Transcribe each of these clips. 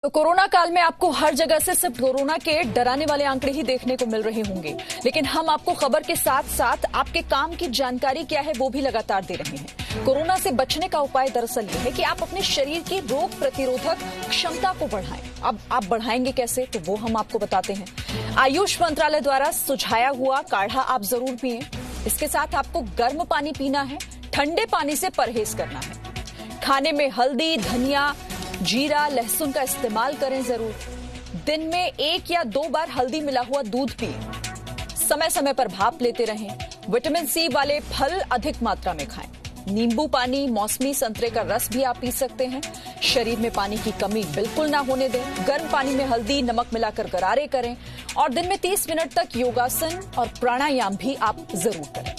तो कोरोना काल में आपको हर जगह से सिर्फ कोरोना के डराने वाले आंकड़े ही देखने को मिल रहे होंगे, लेकिन हम आपको खबर के साथ साथ आपके काम की जानकारी क्या है वो भी लगातार दे रहे हैं। कोरोना से बचने का उपाय दरअसल ये है कि आप अपने शरीर की रोग प्रतिरोधक क्षमता को बढ़ाएं। अब आप बढ़ाएंगे कैसे, तो वो हम आपको बताते हैं। आयुष मंत्रालय द्वारा सुझाया हुआ काढ़ा आप जरूर पिएं। इसके साथ आपको गर्म पानी पीना है, ठंडे पानी से परहेज करना है। खाने में हल्दी, धनिया, जीरा, लहसुन का इस्तेमाल करें जरूर। दिन में 1 या 2 बार हल्दी मिला हुआ दूध पिएं। समय समय पर भाप लेते रहें। विटामिन सी वाले फल अधिक मात्रा में खाएं। नींबू पानी, मौसमी संतरे का रस भी आप पी सकते हैं। शरीर में पानी की कमी बिल्कुल ना होने दें। गर्म पानी में हल्दी, नमक मिलाकर गरारे करें और दिन में 30 मिनट तक योगासन और प्राणायाम भी आप जरूर करें।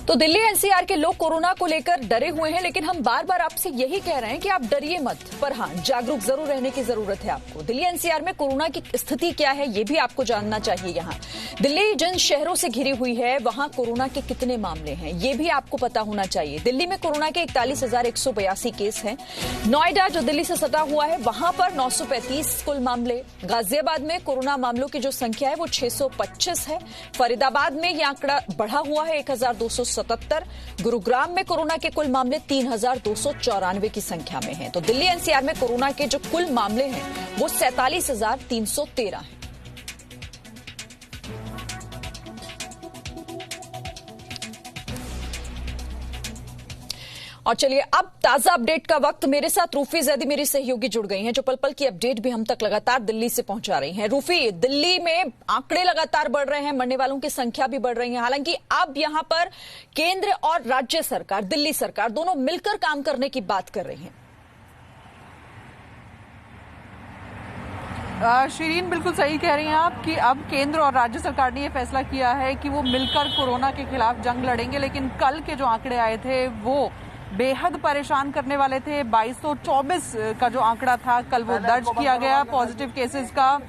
तो दिल्ली एनसीआर के लोग कोरोना को लेकर डरे हुए हैं, लेकिन हम बार बार आपसे यही कह रहे हैं कि आप डरिए मत, पर हां, जागरूक जरूर रहने की जरूरत है आपको। दिल्ली एनसीआर में कोरोना की स्थिति क्या है ये भी आपको जानना चाहिए। यहाँ दिल्ली जिन शहरों से घिरी हुई है वहां कोरोना के कितने मामले हैं ये भी आपको पता होना चाहिए। दिल्ली में कोरोना के 41,182 केस हैं। नोएडा जो दिल्ली से सटा हुआ है वहां पर 935 कुल मामले। गाजियाबाद में कोरोना मामलों की जो संख्या है वो 625 है। फरीदाबाद में यह आंकड़ा बढ़ा हुआ है 1,277। गुरुग्राम में कोरोना के कुल मामले 3,294 की संख्या में हैं। तो दिल्ली एनसीआर में कोरोना के जो कुल मामले हैं वो 47,313 हैं। और चलिए अब ताजा अपडेट का वक्त। मेरे साथ रूफी जैदी मेरी सहयोगी जुड़ गई हैं जो पल पल की अपडेट भी हम तक लगातार दिल्ली से पहुंचा रही हैं। रूफी, दिल्ली में आंकड़े लगातार बढ़ रहे हैं, मरने वालों की संख्या भी बढ़ रही है। हालांकि अब यहां पर केंद्र और राज्य सरकार, दिल्ली सरकार दोनों मिलकर काम करने की बात कर रही हैं। शिरीन, बिल्कुल सही कह रही हैं आप कि अब केंद्र और राज्य सरकार ने यह फैसला किया है कि वो मिलकर कोरोना के खिलाफ जंग लड़ेंगे। लेकिन कल के जो आंकड़े आए थे वो बेहद परेशान करने वाले थे। 2224 का जो आंकड़ा था कल वो दर्ज किया गया पॉजिटिव केसेस का,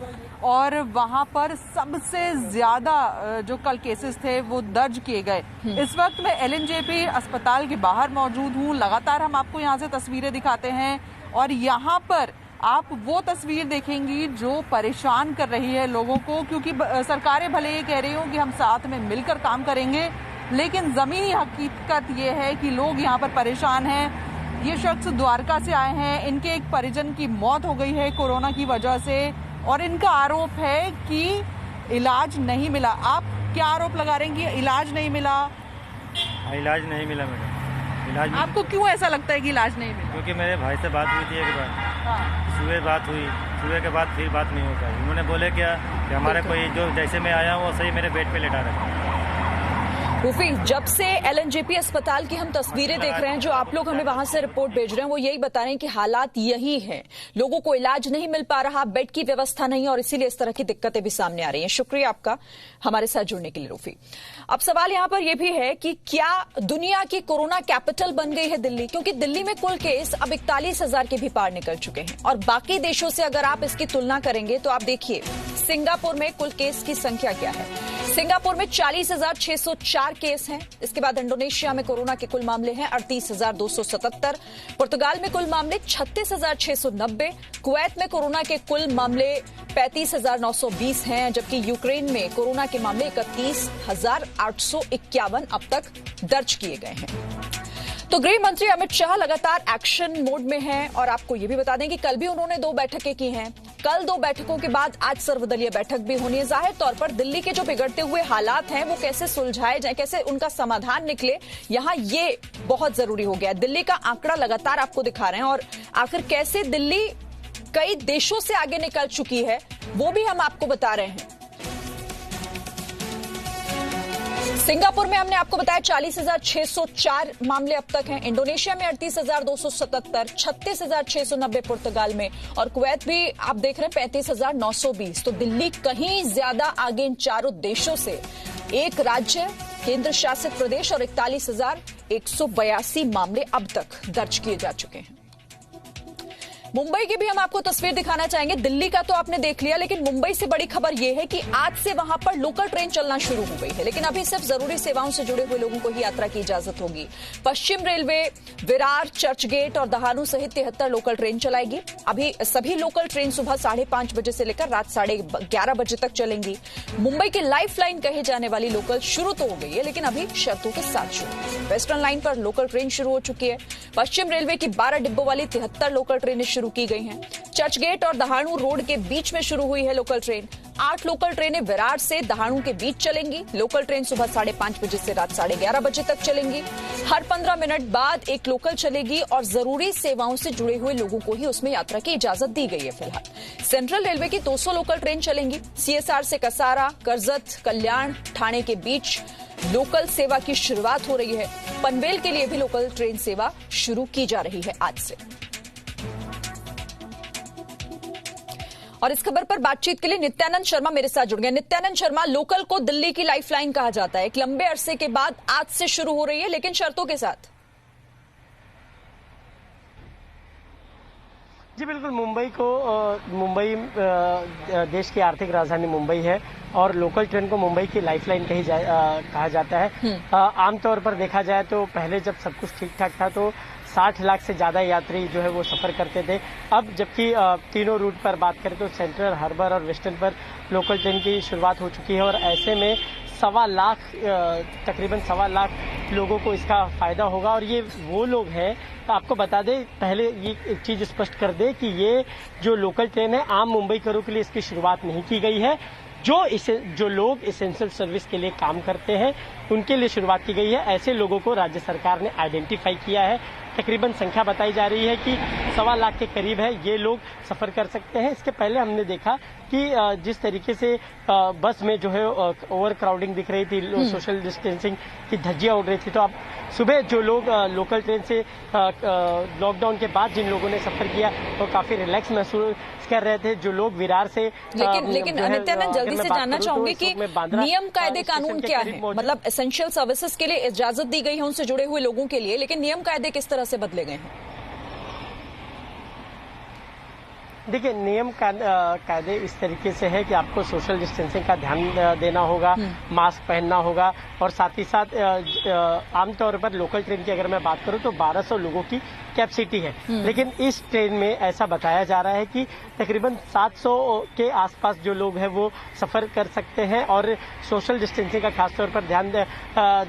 और वहां पर सबसे ज्यादा जो कल केसेस थे वो दर्ज किए गए। इस वक्त मैं एलएनजेपी अस्पताल के बाहर मौजूद हूं। लगातार हम आपको यहां से तस्वीरें दिखाते हैं और यहां पर आप वो तस्वीर देखेंगी जो परेशान कर रही है लोगों को, क्योंकि सरकारें भले ये कह रही हो कि हम साथ में मिलकर काम करेंगे, लेकिन जमीनी हकीकत ये है कि लोग यहाँ पर परेशान हैं। ये शख्स द्वारका से आए हैं, इनके एक परिजन की मौत हो गई है कोरोना की वजह से और इनका आरोप है कि इलाज नहीं मिला। आप क्या आरोप लगा रहे हैं कि इलाज नहीं मिला? इलाज नहीं मिला मैडम। आपको क्यों ऐसा लगता है कि इलाज नहीं मिला? क्योंकि मेरे भाई से बात हुई थी एक बार, सुबह बात हुई, सुबह के बाद फिर बात नहीं हो पाई। उन्होंने बोले क्या कि हमारे कोई जो जैसे मैं आया हूँ वो सही मेरे बेड पे लेटा रखा। रूफी, जब से एलएनजेपी अस्पताल की हम तस्वीरें देख रहे हैं, जो आप लोग हमें वहां से रिपोर्ट भेज रहे हैं, वो यही बता रहे हैं कि हालात यही है। लोगों को इलाज नहीं मिल पा रहा, बेड की व्यवस्था नहीं, और इसीलिए इस तरह की दिक्कतें भी सामने आ रही हैं। शुक्रिया आपका हमारे साथ जुड़ने के लिए रूफी। अब सवाल यहां पर यह भी है कि क्या दुनिया की कोरोना कैपिटल बन गई है दिल्ली? क्योंकि दिल्ली में कुल केस अब 41,000 के भी पार निकल चुके हैं और बाकी देशों से अगर आप इसकी तुलना करेंगे तो आप देखिए सिंगापुर में कुल केस की संख्या क्या है। सिंगापुर में 40,604 केस हैं। इसके बाद इंडोनेशिया में कोरोना के कुल मामले हैं 38,277। पुर्तगाल में कुल मामले 36,690। कुवैत में कोरोना के कुल मामले 35,920 हैं, जबकि यूक्रेन में कोरोना के मामले 31,851 अब तक दर्ज किए गए हैं। तो गृह मंत्री अमित शाह लगातार एक्शन मोड में हैं और आपको यह भी बता दें कि कल भी उन्होंने 2 बैठकें की हैं। कल 2 बैठकों के बाद आज सर्वदलीय बैठक भी होनी है। जाहिर तौर पर दिल्ली के जो बिगड़ते हुए हालात हैं वो कैसे सुलझाए जाए, कैसे उनका समाधान निकले, यहां ये बहुत जरूरी हो गया। दिल्ली का आंकड़ा लगातार आपको दिखा रहे हैं और आखिर कैसे दिल्ली कई देशों से आगे निकल चुकी है वो भी हम आपको बता रहे हैं। सिंगापुर में हमने आपको बताया 40,604 मामले अब तक हैं। इंडोनेशिया में 38,277, 36,690 पुर्तगाल में, और कुवैत भी आप देख रहे हैं 35,920। तो दिल्ली कहीं ज्यादा आगे इन चारों देशों से। एक राज्य, केंद्र शासित प्रदेश और 41,182 मामले अब तक दर्ज किए जा चुके हैं। मुंबई की भी हम आपको तस्वीर दिखाना चाहेंगे। दिल्ली का तो आपने देख लिया, लेकिन मुंबई से बड़ी खबर यह है कि आज से वहां पर लोकल ट्रेन चलना शुरू हो गई है, लेकिन अभी सिर्फ जरूरी सेवाओं से जुड़े हुए लोगों को ही यात्रा की इजाजत होगी। पश्चिम रेलवे विरार, चर्चगेट और दहानू सहित 73 लोकल ट्रेन चलाएगी। अभी सभी लोकल ट्रेन सुबह 5:30 बजे से लेकर रात 11:30 बजे तक चलेंगी। मुंबई की लाइफ लाइन कही जाने वाली लोकल शुरू तो हो गई है, लेकिन अभी शर्तों के साथ शुरू। वेस्टर्न लाइन पर लोकल ट्रेन शुरू हो चुकी है। पश्चिम रेलवे की 12 डिब्बों वाली 73 लोकल ट्रेनें शुरू की गई हैं। चर्चगेट और दहानू रोड के बीच में शुरू हुई है लोकल ट्रेन। 8 लोकल ट्रेनें विरार से दहानू के बीच चलेंगी। लोकल ट्रेन सुबह 5:30 बजे से रात 11:30 बजे तक चलेंगी। हर 15 मिनट बाद एक लोकल चलेगी और जरूरी सेवाओं से जुड़े हुए लोगों को ही उसमें यात्रा की इजाजत दी गई है। फिलहाल सेंट्रल रेलवे की 200 लोकल ट्रेन चलेंगी। सीएसआर से कसारा, करजत, कल्याण, ठाणे के बीच लोकल सेवा की शुरुआत हो रही है। पनवेल के लिए भी लोकल ट्रेन सेवा शुरू की जा रही है आज से। और इस खबर पर बातचीत के लिए नित्यानंद शर्मा मेरे साथ जुड़ गए। नित्यानंद शर्मा, लोकल को दिल्ली की लाइफलाइन कहा जाता है, एक लंबे अरसे के बाद आज से शुरू हो रही है, लेकिन शर्तों के साथ। जी बिल्कुल, मुंबई देश की आर्थिक राजधानी मुंबई है और लोकल ट्रेन को मुंबई की लाइफलाइन कहा जाता है। आमतौर पर देखा जाए तो पहले जब सब कुछ ठीक ठाक था तो 60 लाख से ज्यादा यात्री जो है वो सफर करते थे। अब जबकि तीनों रूट पर बात करें तो सेंट्रल, हार्बर और वेस्टर्न पर लोकल ट्रेन की शुरुआत हो चुकी है और ऐसे में तकरीबन 1.25 लाख लोगों को इसका फायदा होगा। और ये वो लोग हैं, आपको बता दें, पहले ये एक चीज स्पष्ट कर दे कि ये जो लोकल ट्रेन है आम मुंबईकरों के लिए इसकी शुरुआत नहीं की गई है। जो लोग एसेंशियल सर्विस के लिए काम करते हैं उनके लिए शुरुआत की गई है। ऐसे लोगों को राज्य सरकार ने आइडेंटिफाई किया है। तकरीबन संख्या बताई जा रही है कि 1.25 लाख के करीब है, ये लोग सफर कर सकते हैं। इसके पहले हमने देखा कि जिस तरीके से बस में जो है ओवर क्राउडिंग दिख रही थी, सोशल डिस्टेंसिंग की धज्जियां उड़ रही थी, तो अब सुबह जो लोग लोकल ट्रेन से लॉकडाउन के बाद जिन लोगों ने सफर किया वो काफी रिलैक्स महसूस कर रहे थे। जो लोग विरार से लेकिन नित्यानंद, जल्दी से जानना चाहूंगी कि नियम कायदे कानून क्या है? मतलब एसेंशियल सर्विसेज के लिए इजाजत दी गई है उनसे जुड़े हुए लोगों के लिए, लेकिन नियम कायदे किस तरह से बदले गए हैं? देखिए, नियम कायदे इस तरीके से है कि आपको सोशल डिस्टेंसिंग का ध्यान देना होगा, मास्क पहनना होगा और साथ ही साथ आमतौर पर लोकल ट्रेन की अगर मैं बात करूं तो 1200 लोगों की कैपेसिटी है, लेकिन इस ट्रेन में ऐसा बताया जा रहा है कि तकरीबन 700 के आसपास जो लोग हैं वो सफर कर सकते हैं और सोशल डिस्टेंसिंग का खासतौर पर ध्यान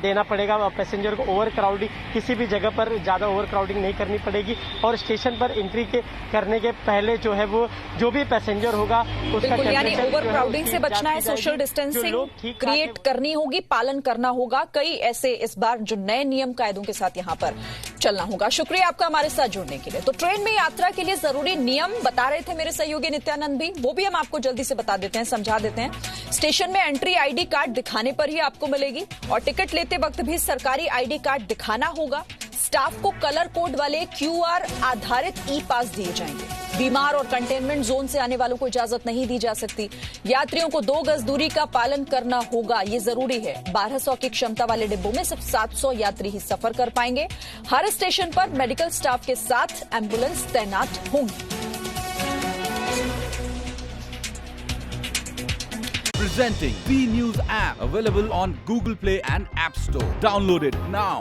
देना पड़ेगा। पैसेंजर को ओवर क्राउडिंग, किसी भी जगह पर ज्यादा ओवर क्राउडिंग नहीं करनी पड़ेगी और स्टेशन पर एंट्री करने के पहले जो है वो जो भी पैसेंजर होगा उसका यानी ओवर क्राउडिंग से बचना है, सोशल डिस्टेंसिंग क्रिएट करनी होगी, पालन करना होगा। कई ऐसे इस बार जो नए नियम कायदों के साथ यहाँ पर चलना होगा। शुक्रिया आपका हमारे साथ जुड़ने के लिए। तो ट्रेन में यात्रा के लिए जरूरी नियम बता रहे थे मेरे सहयोगी नित्यानंद भी, वो भी हम आपको जल्दी से बता देते हैं, समझा देते हैं। स्टेशन में एंट्री आईडी कार्ड दिखाने पर ही आपको मिलेगी और टिकट लेते वक्त भी सरकारी आईडी कार्ड दिखाना होगा। स्टाफ को कलर कोड वाले QR आधारित ई-पास दिए जाएंगे। बीमार और कंटेनमेंट जोन से आने वालों को इजाजत नहीं दी जा सकती। यात्रियों को 2 गज दूरी का पालन करना होगा, ये जरूरी है। 1200 की क्षमता वाले डिब्बों में सिर्फ 700 यात्री ही सफर कर पाएंगे। हर स्टेशन पर मेडिकल स्टाफ के साथ एम्बुलेंस तैनात होंगी। Presenting B News app, available on Google Play and App Store. Download it now.